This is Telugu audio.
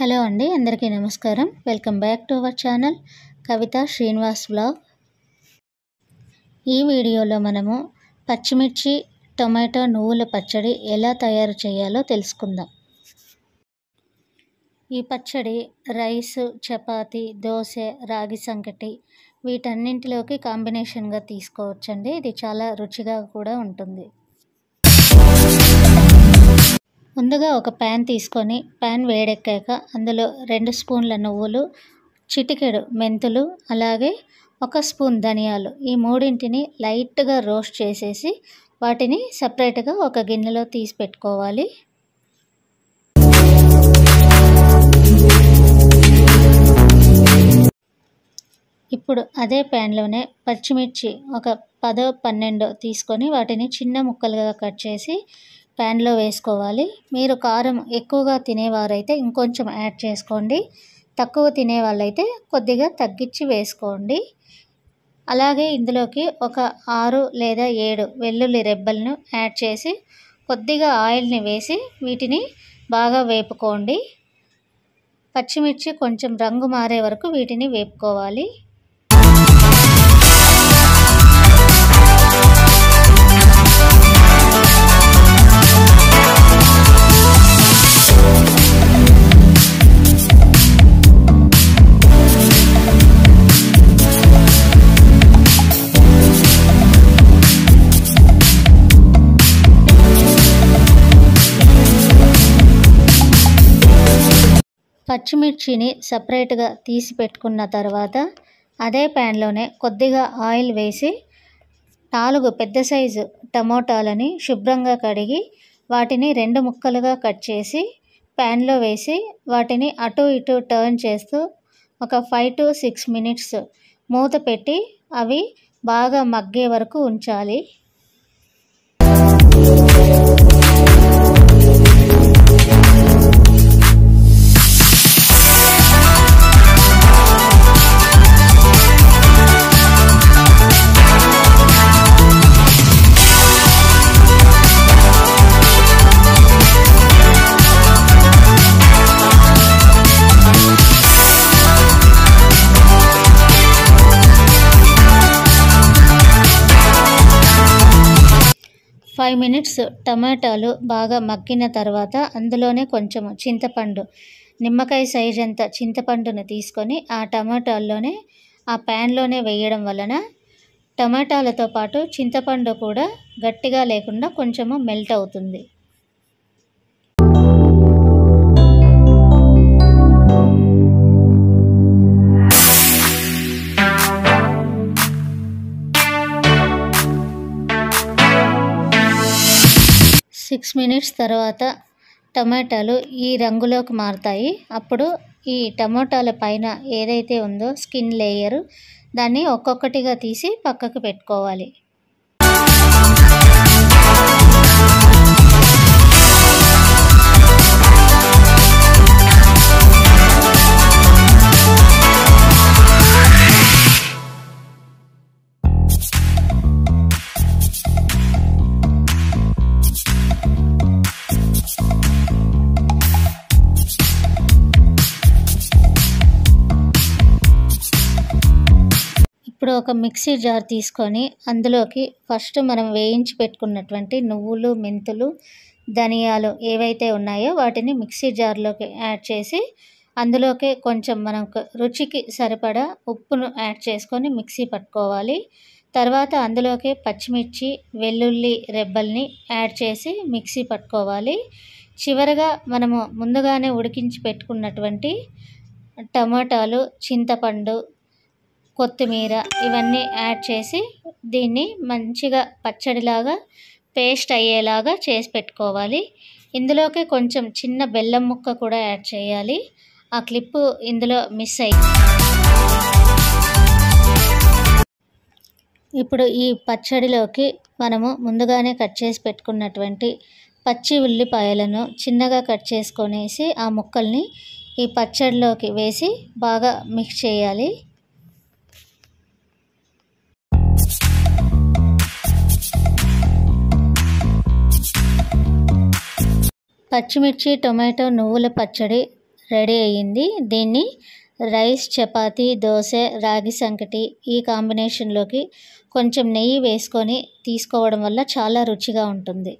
హలో అండి, అందరికీ నమస్కారం. Welcome back to our channel Kavitha Srinivas vlog. ఈ వీడియోలో మనము పచ్చిమిర్చి టొమాటో నువ్వుల పచ్చడి ఎలా తయారు చేయాలో తెలుసుకుందాం. ఈ పచ్చడి రైస్, చపాతీ, దోశ, రాగి సంకటి వీటన్నింటిలోకి కాంబినేషన్గా తీసుకోవచ్చండి. ఇది చాలా రుచిగా కూడా ఉంటుంది. ముందుగా ఒక ప్యాన్ తీసుకొని ప్యాన్ వేడెక్కాక అందులో 2 స్పూన్ల నువ్వులు, చిటికెడు మెంతులు, అలాగే 1 స్పూన్ ధనియాలు, ఈ మూడింటిని లైట్గా రోస్ట్ చేసేసి వాటిని సపరేట్గా ఒక గిన్నెలో తీసి పెట్టుకోవాలి. ఇప్పుడు అదే ప్యాన్లోనే పచ్చిమిర్చి ఒక 10-12 తీసుకొని వాటిని చిన్న ముక్కలుగా కట్ చేసి ప్యాన్లో వేసుకోవాలి. మీరు కారం ఎక్కువగా తినేవారైతే ఇంకొంచెం యాడ్ చేసుకోండి, తక్కువ తినే వాళ్ళైతే కొద్దిగా తగ్గించి వేసుకోండి. అలాగే ఇందులోకి ఒక 6 లేదా 7 వెల్లుల్లి రెబ్బలను యాడ్ చేసి కొద్దిగా ఆయిల్ని వేసి వీటిని బాగా వేపుకోండి. పచ్చిమిర్చి కొంచెం రంగు మారే వరకు వీటిని వేపుకోవాలి. పచ్చిమిర్చిని సపరేట్గా తీసి పెట్టుకున్న తర్వాత అదే ప్యాన్లోనే కొద్దిగా ఆయిల్ వేసి 4 పెద్ద సైజు టమోటాలని శుభ్రంగా కడిగి వాటిని 2 ముక్కలుగా కట్ చేసి ప్యాన్లో వేసి వాటిని అటు ఇటు టర్న్ చేస్తూ ఒక 5 to 6 minutes మూత పెట్టి అవి బాగా మగ్గే వరకు ఉంచాలి. ఫైవ్ మినిట్స్ టమాటాలు బాగా మగ్గిన తర్వాత అందులోనే కొంచెం చింతపండు, నిమ్మకాయ సైజ్ అంత చింతపండును తీసుకొని ఆ టమాటాల్లోనే ఆ ప్యాన్లోనే వేయడం వలన టమాటాలతో పాటు చింతపండు కూడా గట్టిగా లేకుండా కొంచెము మెల్ట్ అవుతుంది. సిక్స్ మినిట్స్ తర్వాత టమాటాలు ఈ రంగులోకి మారుతాయి. అప్పుడు ఈ టమోటాల పైన ఏదైతే ఉందో స్కిన్ లేయరు దాన్ని ఒక్కొక్కటిగా తీసి పక్కకు పెట్టుకోవాలి. ఇప్పుడు ఒక మిక్సీ జార్ తీసుకొని అందులోకి ఫస్ట్ మనం వేయించి పెట్టుకున్నటువంటి నువ్వులు, మెంతులు, ధనియాలు ఏవైతే ఉన్నాయో వాటిని మిక్సీ జార్లోకి యాడ్ చేసి అందులోకి కొంచెం మనకు రుచికి సరిపడా ఉప్పును యాడ్ చేసుకొని మిక్సీ పట్టుకోవాలి. తర్వాత అందులోకి పచ్చిమిర్చి, వెల్లుల్లి రెబ్బల్ని యాడ్ చేసి మిక్సీ పట్టుకోవాలి. చివరగా మనము ముందుగానే ఉడికించి పెట్టుకున్నటువంటి టమాటాలు, చింతపండు, కొత్తిమీర ఇవన్నీ యాడ్ చేసి దీన్ని మంచిగా పచ్చడిలాగా పేస్ట్ అయ్యేలాగా చేసి పెట్టుకోవాలి. ఇందులోకి కొంచెం చిన్న బెల్లం ముక్క కూడా యాడ్ చేయాలి. ఆ క్లిప్పు ఇందులో మిస్ అయ్యింది. ఇప్పుడు ఈ పచ్చడిలోకి మనము ముందుగానే కట్ చేసి పెట్టుకున్నటువంటి పచ్చి ఉల్లిపాయలను చిన్నగా కట్ చేసుకొనేసి ఆ ముక్కల్ని ఈ పచ్చడిలోకి వేసి బాగా మిక్స్ చేయాలి. పచ్చిమిర్చి టొమాటో నువ్వుల పచ్చడి రెడీ అయ్యింది. దీన్ని రైస్, చపాతీ, దోశ, రాగి సంకటి ఈ కాంబినేషన్లోకి కొంచెం నెయ్యి వేసుకొని తీసుకోవడం వల్ల చాలా రుచిగా ఉంటుంది.